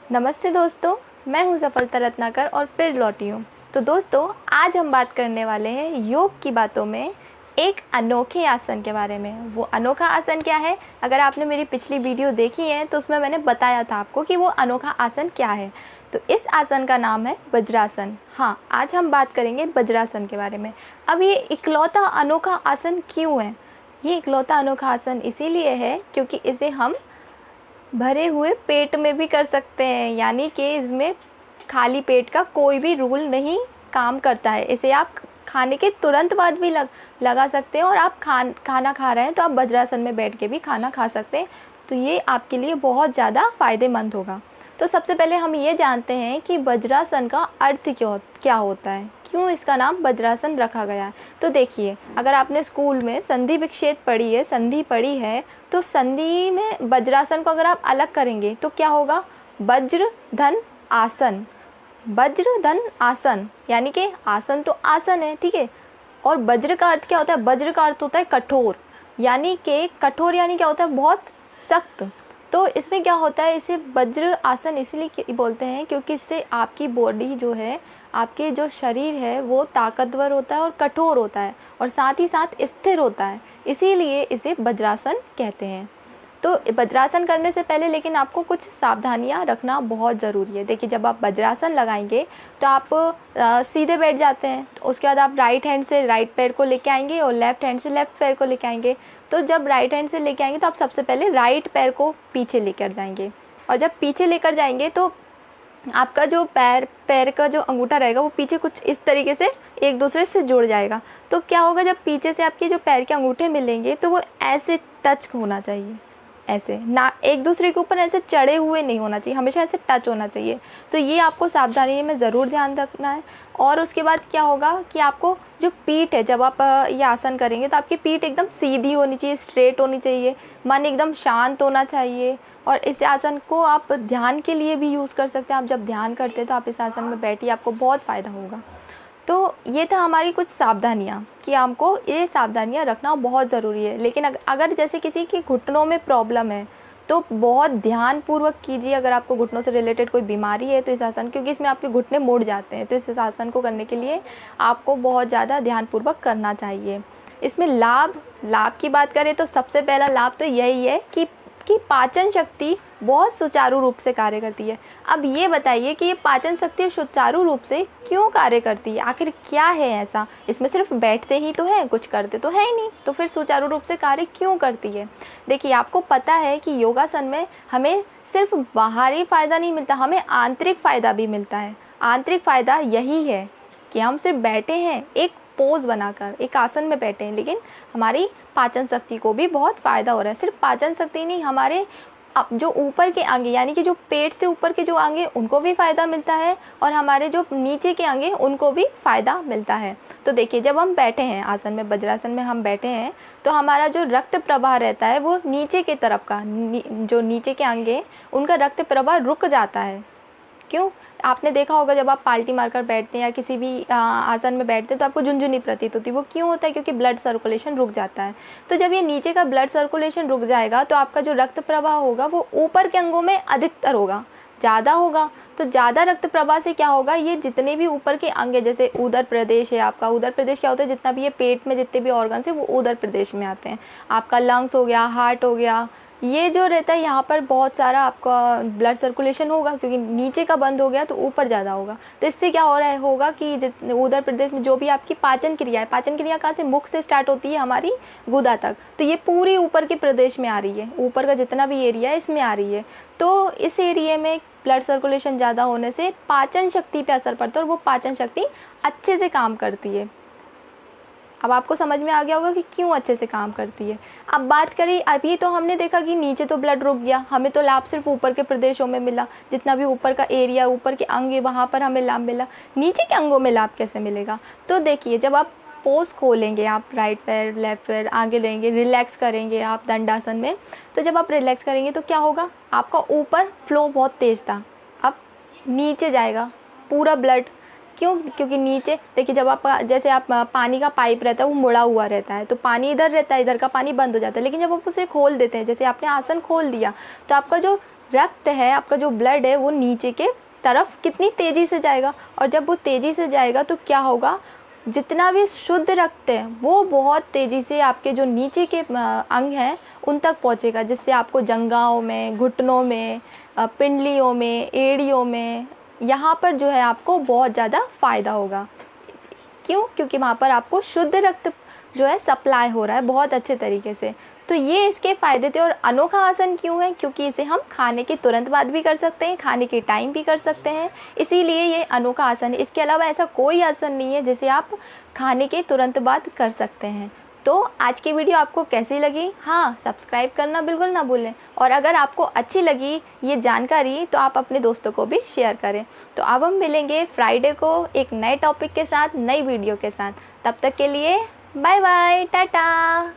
नमस्ते दोस्तों, मैं हूं सफलता रत्नाकर और फिर लौटी हूं। तो दोस्तों, आज हम बात करने वाले हैं योग की बातों में एक अनोखे आसन के बारे में। वो अनोखा आसन क्या है? अगर आपने मेरी पिछली वीडियो देखी है तो उसमें मैंने बताया था आपको कि वो अनोखा आसन क्या है। तो इस आसन का नाम है वज्रासन। हाँ, आज हम बात करेंगे वज्रासन के बारे में। अब ये इकलौता अनोखा आसन क्यों है? ये इकलौता अनोखा आसन इसीलिए है क्योंकि इसे हम भरे हुए पेट में भी कर सकते हैं, यानी कि इसमें खाली पेट का कोई भी रूल नहीं काम करता है। इसे आप खाने के तुरंत बाद भी लगा सकते हैं और आप खाना खा रहे हैं तो आप वज्रासन में बैठ के भी खाना खा सकते हैं। तो ये आपके लिए बहुत ज़्यादा फ़ायदेमंद होगा। तो सबसे पहले हम ये जानते हैं कि वज्रासन का अर्थ क्या होता है, क्यों इसका नाम वज्रासन रखा गया है। तो देखिए, अगर आपने स्कूल में संधि विच्छेद पढ़ी है, संधि पढ़ी है, तो संधि में वज्रासन को अगर आप अलग करेंगे तो क्या होगा? वज्र धन आसन। वज्र धन आसन यानी कि आसन तो आसन है, ठीक है। और वज्र का अर्थ क्या होता है? वज्र का अर्थ होता है कठोर, यानी कि कठोर यानी क्या होता है? बहुत सख्त। तो इसमें क्या होता है, इसे वज्र आसन इसलिए बोलते हैं क्योंकि इससे आपकी बॉडी जो है, आपके जो शरीर है वो ताकतवर होता है और कठोर होता है और साथ ही साथ स्थिर होता है, इसीलिए इसे वज्रासन कहते हैं। तो वज्रासन करने से पहले लेकिन आपको कुछ सावधानियां रखना बहुत ज़रूरी है। देखिए, जब आप वज्रासन लगाएंगे तो आप सीधे बैठ जाते हैं, तो उसके बाद आप राइट हैंड से राइट पैर को लेके आएंगे और लेफ़्ट हैंड से लेफ़्ट पैर को लेके आएंगे। तो जब राइट हैंड से लेके आएंगे तो आप सबसे पहले राइट पैर को पीछे लेकर जाएंगे, और जब पीछे लेकर जाएंगे तो आपका जो पैर का जो अंगूठा रहेगा वो पीछे कुछ इस तरीके से एक दूसरे से जुड़ जाएगा। तो क्या होगा, जब पीछे से आपके जो पैर के अंगूठे मिलेंगे तो वो ऐसे टच होना चाहिए, ऐसे ना, एक दूसरे के ऊपर ऐसे चढ़े हुए नहीं होना चाहिए, हमेशा ऐसे टच होना चाहिए। तो ये आपको सावधानी में ज़रूर ध्यान रखना है। और उसके बाद क्या होगा कि आपको जो पीठ है, जब आप ये आसन करेंगे तो आपकी पीठ एकदम सीधी होनी चाहिए, स्ट्रेट होनी चाहिए, मन एकदम शांत होना चाहिए। और इस आसन को आप ध्यान के लिए भी यूज़ कर सकते हैं। आप जब ध्यान करते हैं तो आप इस आसन में बैठिए, आपको बहुत फ़ायदा होगा। तो ये था हमारी कुछ सावधानियाँ कि हमको ये सावधानियाँ रखना बहुत ज़रूरी है। लेकिन अगर जैसे किसी के घुटनों में प्रॉब्लम है तो बहुत ध्यानपूर्वक कीजिए। अगर आपको घुटनों से रिलेटेड कोई बीमारी है तो इस आसन, क्योंकि इसमें आपके घुटने मुड़ जाते हैं, तो इस आसन को करने के लिए आपको बहुत ज़्यादा ध्यानपूर्वक करना चाहिए। इसमें लाभ की बात करें तो सबसे पहला लाभ तो यही है कि पाचन शक्ति बहुत सुचारू रूप से कार्य करती है। अब ये बताइए कि ये पाचन शक्ति सुचारू रूप से क्यों कार्य करती है? आखिर क्या है ऐसा? इसमें सिर्फ बैठते ही तो हैं, कुछ करते तो है ही नहीं, तो फिर सुचारू रूप से कार्य क्यों करती है? देखिए, आपको पता है कि योगासन में हमें सिर्फ बाहरी फ़ायदा नहीं मिलता, हमें आंतरिक फ़ायदा भी मिलता है। आंतरिक फ़ायदा यही है कि हम सिर्फ बैठे हैं, एक पोज बनाकर एक आसन में बैठे हैं, लेकिन हमारी पाचन शक्ति को भी बहुत फ़ायदा हो रहा है। सिर्फ पाचन शक्ति नहीं, हमारे जो ऊपर के अंग यानी कि जो पेट से ऊपर के जो अंग हैं उनको भी फ़ायदा मिलता है, और हमारे जो नीचे के अंग हैं उनको भी फ़ायदा मिलता है। तो देखिए, जब हम बैठे हैं आसन में, वज्रासन में हम बैठे हैं, तो हमारा जो रक्त प्रवाह रहता है वो नीचे के तरफ का, जो नीचे के अंग हैं उनका रक्त प्रवाह रुक जाता है। क्यों? आपने देखा होगा जब आप पाल्टी मारकर बैठते हैं या किसी भी आसन में बैठते हैं तो आपको झुनझुनी प्रतीत होती है। वो क्यों होता है? क्योंकि ब्लड सर्कुलेशन रुक जाता है। तो जब ये नीचे का ब्लड सर्कुलेशन रुक जाएगा तो आपका जो रक्त प्रवाह होगा वो ऊपर के अंगों में अधिकतर होगा, ज़्यादा होगा। तो ज़्यादा रक्त प्रवाह से क्या होगा, ये जितने भी ऊपर के अंग है, जैसे उदर प्रदेश है आपका, उदर प्रदेश क्या होता है, जितना भी ये पेट में जितने भी ऑर्गन्स है वो उदर प्रदेश में आते हैं। आपका लंग्स हो गया, हार्ट हो गया, ये जो रहता है यहाँ पर बहुत सारा आपका ब्लड सर्कुलेशन होगा, क्योंकि नीचे का बंद हो गया तो ऊपर ज़्यादा होगा। तो इससे क्या हो रहा है होगा कि उदर प्रदेश में जो भी आपकी पाचन क्रिया है, पाचन क्रिया कहाँ से, मुख से स्टार्ट होती है हमारी गुदा तक, तो ये पूरी ऊपर के प्रदेश में आ रही है, ऊपर का जितना भी एरिया है इसमें आ रही है। तो इस एरिया में ब्लड सर्कुलेशन ज़्यादा होने से पाचन शक्ति पर असर पड़ता है और वो पाचन शक्ति अच्छे से काम करती है। अब आपको समझ में आ गया होगा कि क्यों अच्छे से काम करती है। अब बात करें, अभी तो हमने देखा कि नीचे तो ब्लड रुक गया, हमें तो लाभ सिर्फ ऊपर के प्रदेशों में मिला, जितना भी ऊपर का एरिया, ऊपर के अंग है वहाँ पर हमें लाभ मिला। नीचे के अंगों में लाभ कैसे मिलेगा? तो देखिए, जब आप पोज खोलेंगे, आप राइट पैर लेफ्ट पैर आगे लेंगे, रिलैक्स करेंगे आप दंडासन में, तो जब आप रिलैक्स करेंगे तो क्या होगा, आपका ऊपर फ्लो बहुत तेज़ था, अब नीचे जाएगा पूरा ब्लड। क्यों? क्योंकि नीचे देखिए, जब आप जैसे आप पानी का पाइप रहता है वो मुड़ा हुआ रहता है, तो पानी इधर रहता है, इधर का पानी बंद हो जाता है। लेकिन जब आप उसे खोल देते हैं, जैसे आपने आसन खोल दिया, तो आपका जो रक्त है, आपका जो ब्लड है वो नीचे के तरफ कितनी तेज़ी से जाएगा, और जब वो तेज़ी से जाएगा तो क्या होगा, जितना भी शुद्ध रक्त है वो बहुत तेज़ी से आपके जो नीचे के अंग हैं उन तक पहुंचेगा, जिससे आपको जंघाओं में, घुटनों में, पिंडलियों में, एड़ियों में, यहाँ पर जो है आपको बहुत ज़्यादा फ़ायदा होगा। क्यों? क्योंकि वहाँ पर आपको शुद्ध रक्त जो है सप्लाई हो रहा है बहुत अच्छे तरीके से। तो ये इसके फ़ायदे थे। और अनोखा आसन क्यों है? क्योंकि इसे हम खाने के तुरंत बाद भी कर सकते हैं, खाने के टाइम भी कर सकते हैं, इसीलिए ये अनोखा आसन है। इसके अलावा ऐसा कोई आसन नहीं है जिसे आप खाने के तुरंत बाद कर सकते हैं। तो आज की वीडियो आपको कैसी लगी? हाँ, सब्सक्राइब करना बिल्कुल ना भूलें, और अगर आपको अच्छी लगी ये जानकारी तो आप अपने दोस्तों को भी शेयर करें। तो अब हम मिलेंगे फ्राइडे को एक नए टॉपिक के साथ, नई वीडियो के साथ। तब तक के लिए बाय बाय, टाटा।